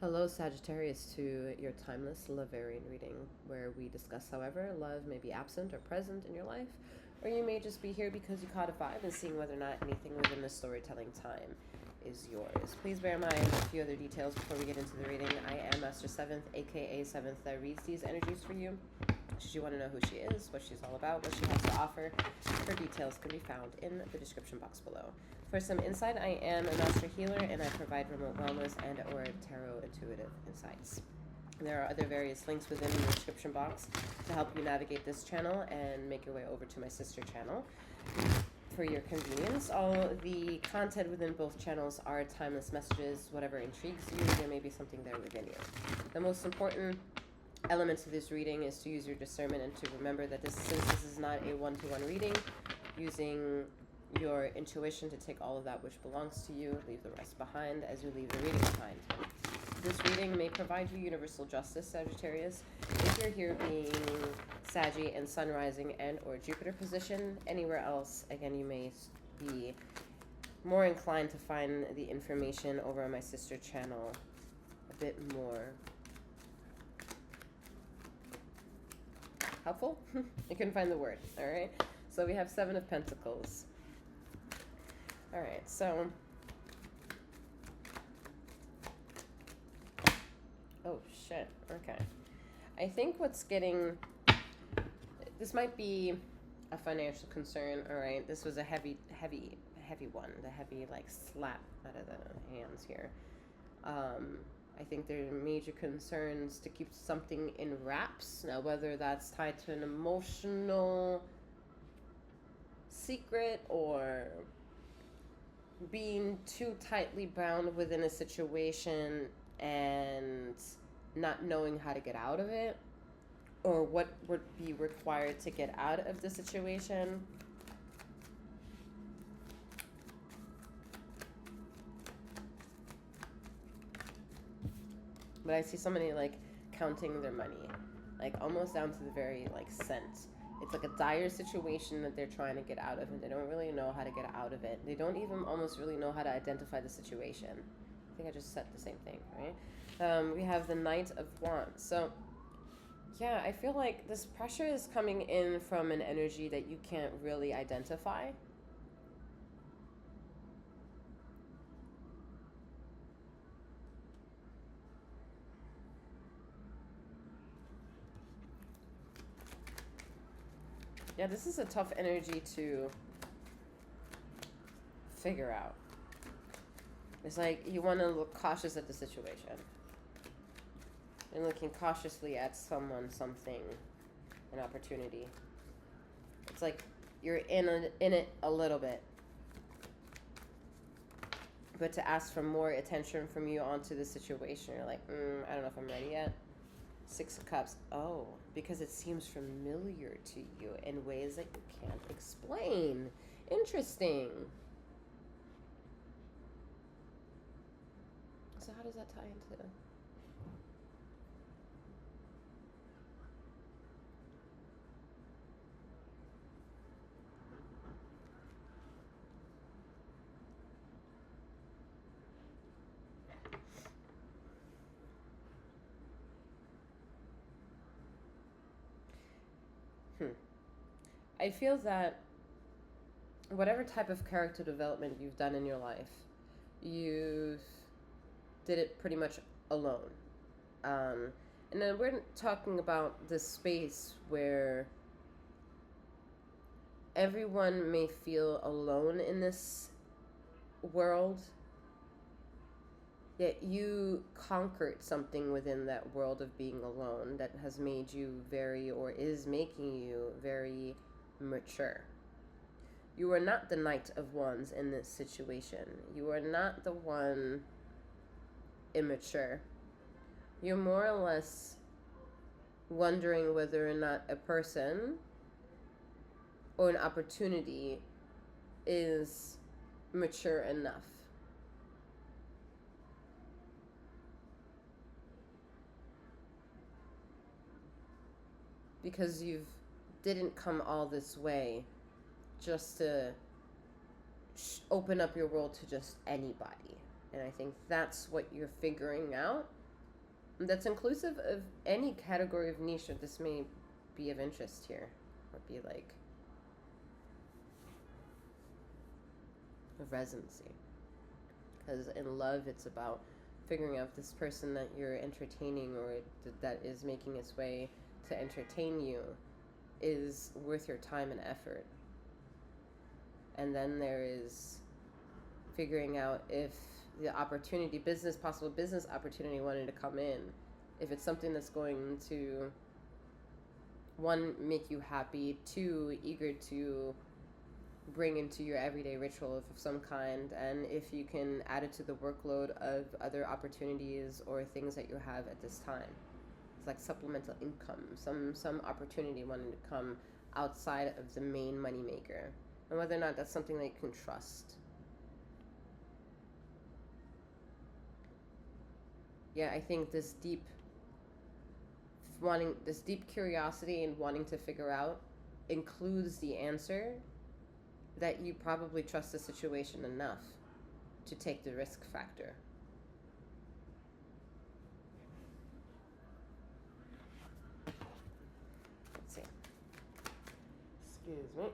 Hello, Sagittarius, to your timeless Lavarian reading, where we discuss however love may be absent or present in your life, or you may just be here because you caught a vibe and seeing whether or not anything within the storytelling time is yours. Please bear in mind a few other details before we get into the reading. I am Master 7th, aka 7th, that reads these energies for you. Should you want to know who she is, what she's all about, what she has to offer, her details can be found in the description box below. For some insight, I am a master healer and I provide remote wellness and or tarot intuitive insights. There are other various links within the description box to help you navigate this channel and make your way over to my sister channel. For your convenience, all the content within both channels are timeless messages. Whatever intrigues you, there may be something there within you. The most important element to this reading is to use your discernment and to remember that since this is not a one-to-one reading, using your intuition to take all of that which belongs to you, leave the rest behind as you leave the reading behind. This reading may provide you universal justice, Sagittarius. If you're here being Saggy and Sun rising and or Jupiter position, anywhere else, again, you may be more inclined to find the information over on my sister channel a bit more helpful. You couldn't find the word. All right. So we have 7 of Pentacles. All right. So, oh shit. Okay. I think what's getting, this might be a financial concern. All right. This was a heavy one. The heavy like slap out of the hands here. I think there are major concerns to keep something in wraps. Now, whether that's tied to an emotional secret or being too tightly bound within a situation and not knowing how to get out of it, or what would be required to get out of the situation. But I see somebody like counting their money, like almost down to the very like cent. It's like a dire situation that they're trying to get out of, and they don't really know how to get out of it. They don't even almost really know how to identify the situation. I think I just said the same thing, right? We have the Knight of Wands. So, yeah, I feel like this pressure is coming in from an energy that you can't really identify. Yeah, this is a tough energy to figure out. It's like you want to look cautious at the situation. And looking cautiously at someone, something, an opportunity. It's like you're in it a little bit. But to ask for more attention from you onto the situation, you're like, I don't know if I'm ready yet. 6 of Cups. Oh, because it seems familiar to you in ways that you can't explain. Interesting. So how does that tie into... I feel that whatever type of character development you've done in your life, you did it pretty much alone. And then we're talking about this space where everyone may feel alone in this world, yet you conquered something within that world of being alone that has made you very, or is making you very mature. You are not the Knight of Wands in this situation. You are not the one immature. You're more or less wondering whether or not a person or an opportunity is mature enough. Because you didn't come all this way just to open up your world to just anybody. And I think that's what you're figuring out That's inclusive of any category of niche that this may be of interest here. Would be like of residency. Because in love, it's about figuring out if this person that you're entertaining or that is making its way to entertain you is worth your time and effort. And then there is figuring out if the opportunity, possible business opportunity wanting to come in, if it's something that's going to, one, make you happy, two, eager to bring into your everyday ritual of some kind, and if you can add it to the workload of other opportunities or things that you have at this time. It's like supplemental income, some opportunity wanting to come outside of the main moneymaker, and whether or not that's something that you can trust. Yeah, I think this deep curiosity and wanting to figure out includes the answer that you probably trust the situation enough to take the risk factor. Let's see. Excuse me.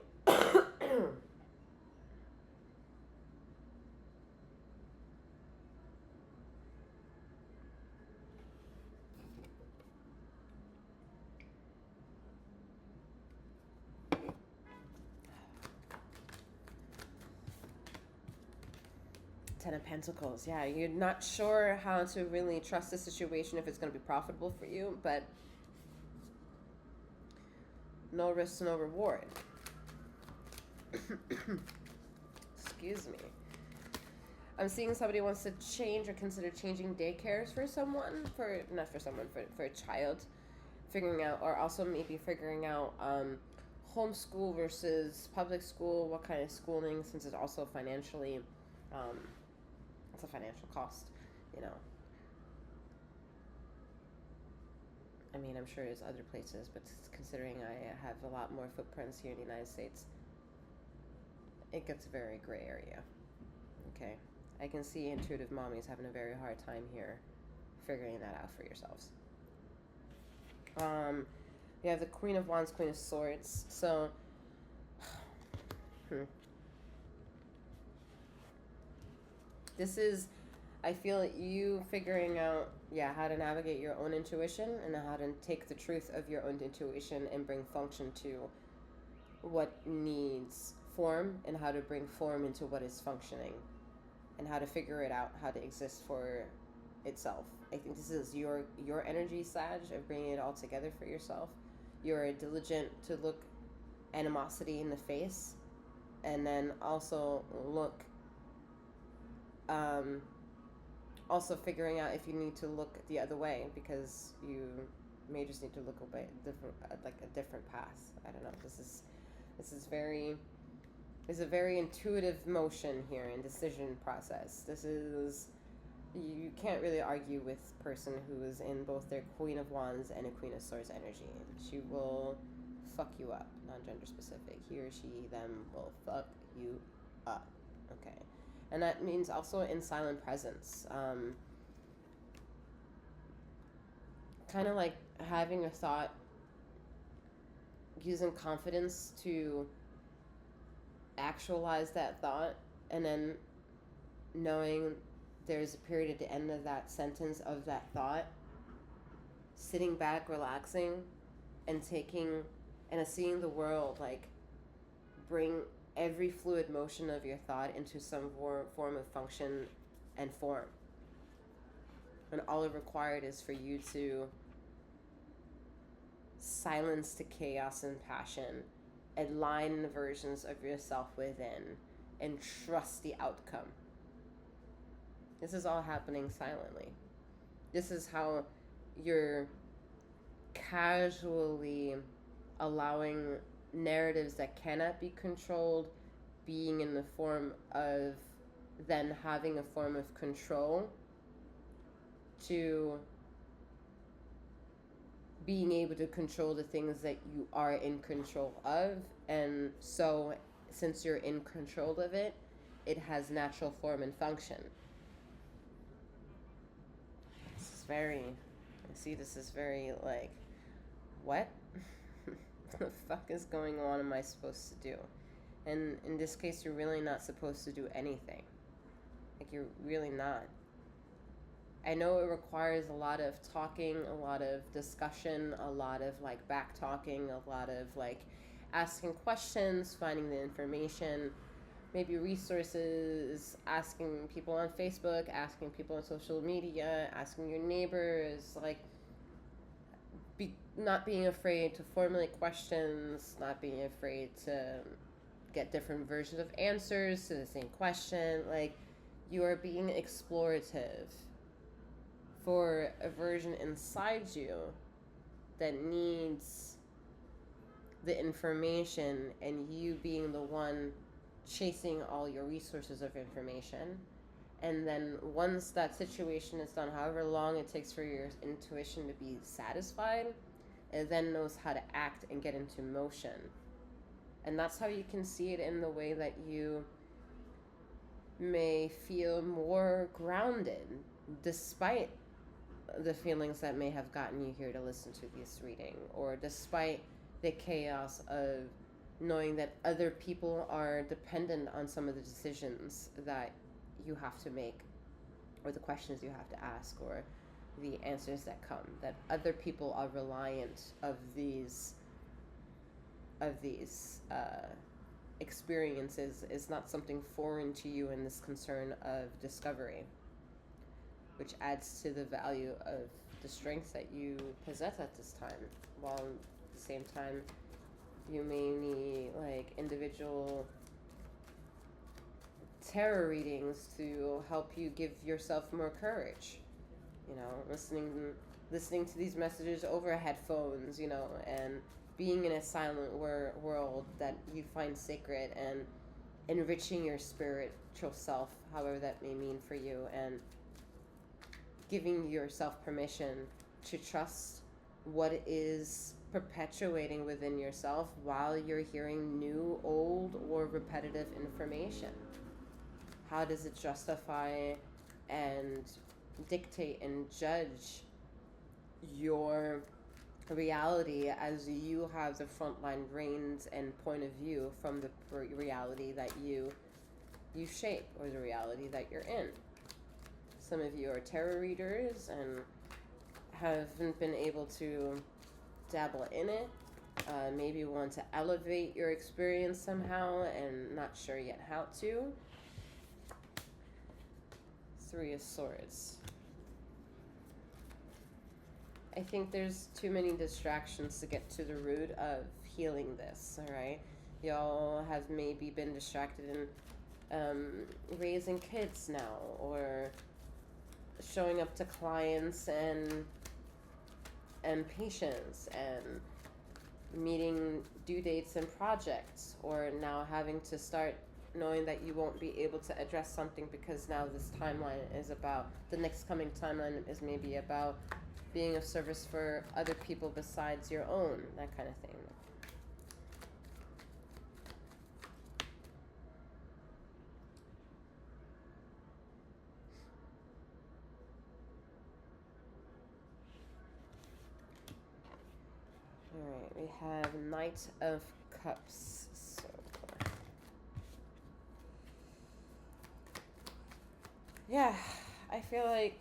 Ten of Pentacles. Yeah, you're not sure how to really trust the situation, if it's going to be profitable for you, but no risk, no reward. Excuse me. I'm seeing somebody wants to change or consider changing daycares for someone, for a child, figuring out, or also maybe figuring out homeschool versus public school, what kind of schooling, since it's also financially, it's a financial cost, you know. I mean, I'm sure there's other places, but considering I have a lot more footprints here in the United States, it gets a very gray area. Okay. I can see intuitive mommies having a very hard time here figuring that out for yourselves. You have the Queen of Wands, Queen of Swords. So, this is, I feel, you figuring out, how to navigate your own intuition and how to take the truth of your own intuition and bring function to what needs form, and how to bring form into what is functioning, and how to figure it out, how to exist for itself. I think this is your energy, Sag, of bringing it all together for yourself. You're diligent to look animosity in the face, and then also look, also figuring out if you need to look the other way, because you may just need to look away, a different path. I don't know. This is a very intuitive motion here in decision process. This is, you can't really argue with a person who is in both their Queen of Wands and a Queen of Swords energy. She will fuck you up, non-gender specific. He or she, them will fuck you up. Okay. And that means also in silent presence. Kind of like having a thought, using confidence to actualize that thought, and then knowing there's a period at the end of that sentence of that thought, sitting back, relaxing, and seeing the world, like, bring every fluid motion of your thought into some form of function and form. And all it required is for you to silence the chaos and passion, align the versions of yourself within, and trust the outcome. This is all happening silently. This is how you're casually allowing narratives that cannot be controlled being in the form of then having a form of control to being able to control the things that you are in control of. And so since you're in control of it, it has natural form and function. This is very See, this is very like, what? What the fuck is going on? Am I supposed to do? And in this case, you're really not supposed to do anything. Like, you're really not. I know it requires a lot of talking, a lot of discussion, a lot of like back talking, a lot of like asking questions, finding the information, maybe resources, asking people on Facebook, asking people on social media, asking your neighbors, like not being afraid to formulate questions, not being afraid to get different versions of answers to the same question. Like, you are being explorative for a version inside you that needs the information, and you being the one chasing all your resources of information. And then once that situation is done, however long it takes for your intuition to be satisfied, it then knows how to act and get into motion. And that's how you can see it in the way that you may feel more grounded despite the feelings that may have gotten you here to listen to this reading, or despite the chaos of knowing that other people are dependent on some of the decisions that you have to make, or the questions you have to ask, or the answers that come, that other people are reliant of these experiences is not something foreign to you in this concern of discovery, which adds to the value of the strength that you possess at this time, while at the same time you may need like individual tarot readings to help you give yourself more courage. You know, listening to these messages over headphones, you know, and being in a silent world that you find sacred, and enriching your spiritual self, however that may mean for you, and giving yourself permission to trust what is perpetuating within yourself while you're hearing new, old, or repetitive information. How does it justify and dictate and judge your reality as you have the frontline reins and point of view from the reality that you shape, or the reality that you're in? Some of you are tarot readers and haven't been able to dabble in it. Maybe want to elevate your experience somehow and not sure yet how to. Three of Swords. I think there's too many distractions to get to the root of healing this, all right? Y'all have maybe been distracted in raising kids now, or showing up to clients and patients, and meeting due dates and projects, or now having to start knowing that you won't be able to address something because now this timeline is about, the next coming timeline is maybe about being of service for other people besides your own, that kind of thing. Alright, we have Knight of Cups. So yeah, I feel like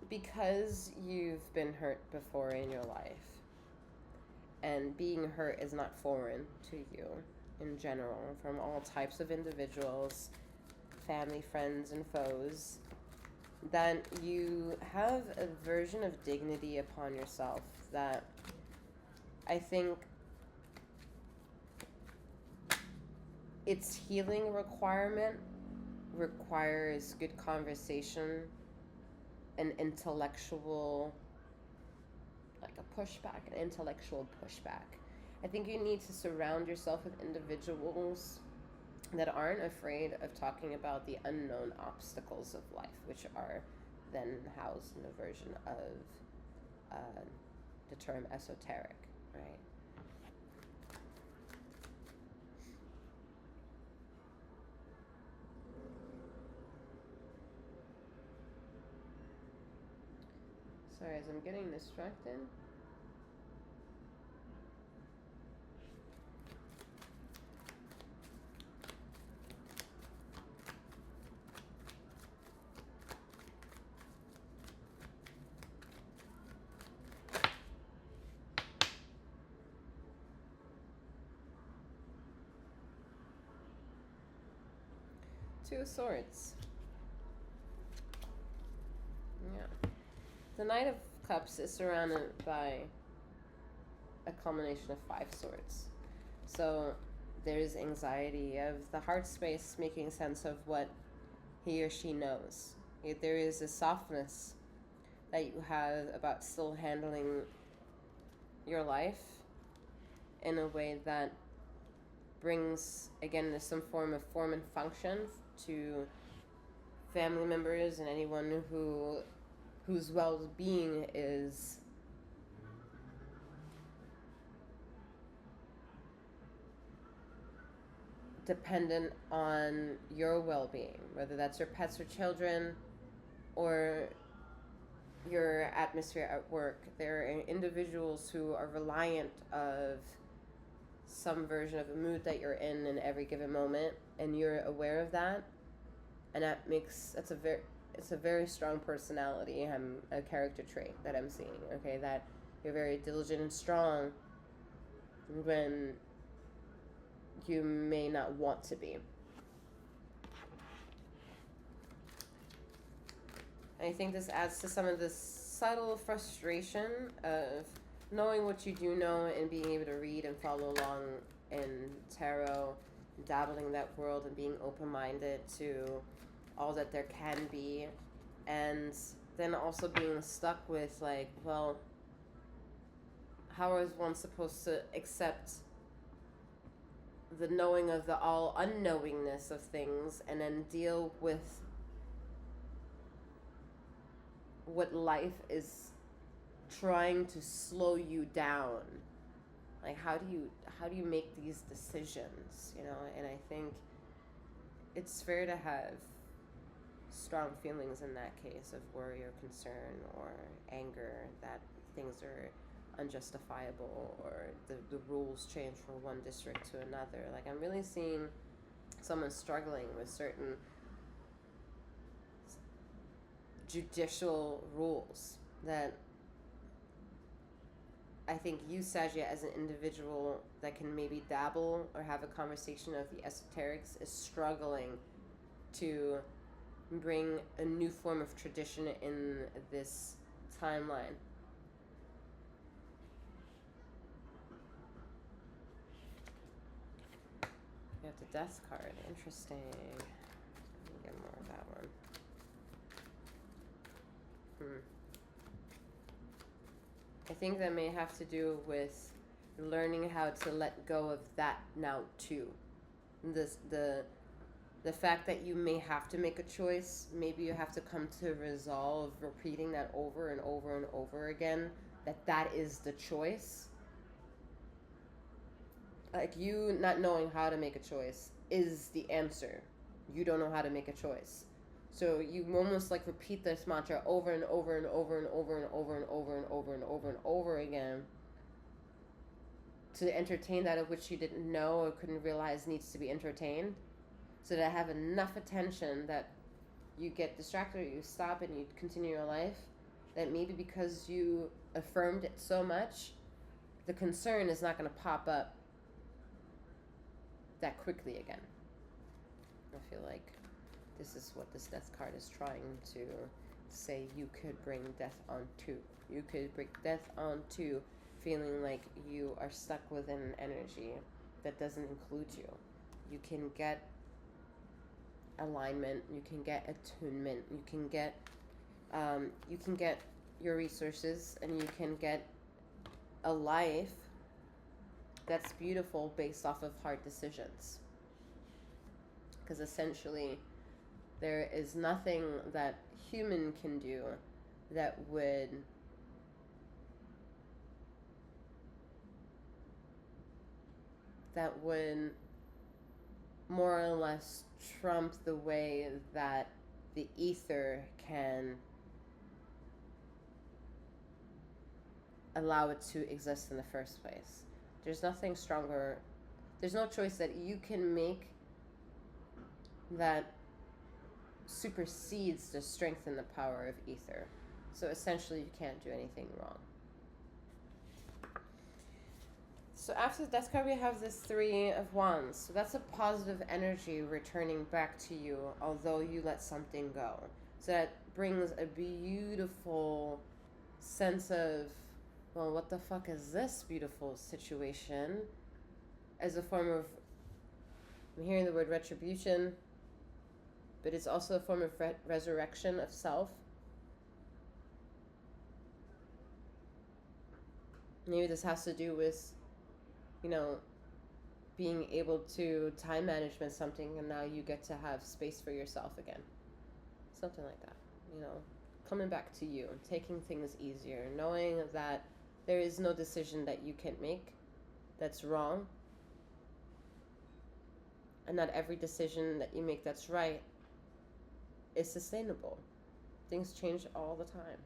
because you've been hurt before in your life, and being hurt is not foreign to you in general, from all types of individuals, family, friends, and foes, that you have a version of dignity upon yourself that I think its healing requires good conversation, an intellectual, like a pushback, an intellectual pushback. I think you need to surround yourself with individuals that aren't afraid of talking about the unknown obstacles of life, which are then housed in a version of the term esoteric, right? Sorry, as I'm getting distracted. Two of Swords. Yeah. The Knight of Cups is surrounded by a culmination of 5 swords. So there's anxiety of the heart space making sense of what he or she knows. There is a softness that you have about still handling your life in a way that brings, again, some form of form and function to family members and anyone whose well-being is dependent on your well-being, whether that's your pets or children or your atmosphere at work. There are individuals who are reliant of some version of a mood that you're in every given moment, and you're aware of that, and it's a very strong personality, a character trait that I'm seeing. Okay, that you're very diligent and strong when you may not want to be. I think this adds to some of the subtle frustration of knowing what you do know and being able to read and follow along in tarot, dabbling in that world and being open-minded to all that there can be, and then also being stuck with, like, well, how is one supposed to accept the knowing of the all unknowingness of things and then deal with what life is trying to slow you down? Like, how do you make these decisions, and I think it's fair to have strong feelings in that case of worry or concern or anger that things are unjustifiable or the rules change from one district to another. Like, I'm really seeing someone struggling with certain judicial rules that I think you, Sagia, as an individual that can maybe dabble or have a conversation of the esoterics, is struggling to bring a new form of tradition in this timeline. You have the Death card. Interesting. Let me get more of that one. I think that may have to do with learning how to let go of that now too. The fact that you may have to make a choice, maybe you have to come to resolve repeating that over and over and over again, that is the choice. Like, you not knowing how to make a choice is the answer. You don't know how to make a choice. So you almost like repeat this mantra over and over and over and over and over and over and over and over and over again to entertain that of which you didn't know or couldn't realize needs to be entertained. So to have enough attention that you get distracted or you stop and you continue your life, that maybe because you affirmed it so much, the concern is not going to pop up that quickly again. I feel like this is what this Death card is trying to say. You could bring death on too. You could bring death on too, feeling like you are stuck within an energy that doesn't include you. You can get alignment, you can get attunement, you can get your resources, and you can get a life that's beautiful based off of hard decisions. Because essentially, there is nothing that human can do that would more or less trump the way that the ether can allow it to exist in the first place. There's nothing stronger. There's no choice that you can make that supersedes the strength and the power of ether. So essentially, you can't do anything wrong. So after the Death card, we have this Three of Wands. So that's a positive energy returning back to you, although you let something go. So that brings a beautiful sense of, well, what the fuck is this beautiful situation? As a form of, I'm hearing the word retribution, but it's also a form of resurrection of self. Maybe this has to do with, being able to time management something, and now you get to have space for yourself again. Something like that. Coming back to you, taking things easier, knowing that there is no decision that you can make that's wrong, and not every decision that you make that's right is sustainable. Things change all the time.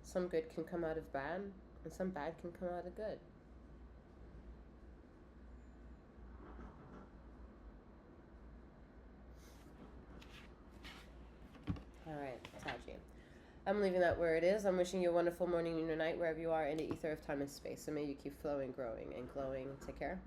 Some good can come out of bad, and some bad can come out of good. All right, Saji. I'm leaving that where it is. I'm wishing you a wonderful morning and night wherever you are in the ether of time and space. So may you keep flowing, growing, and glowing. Take care.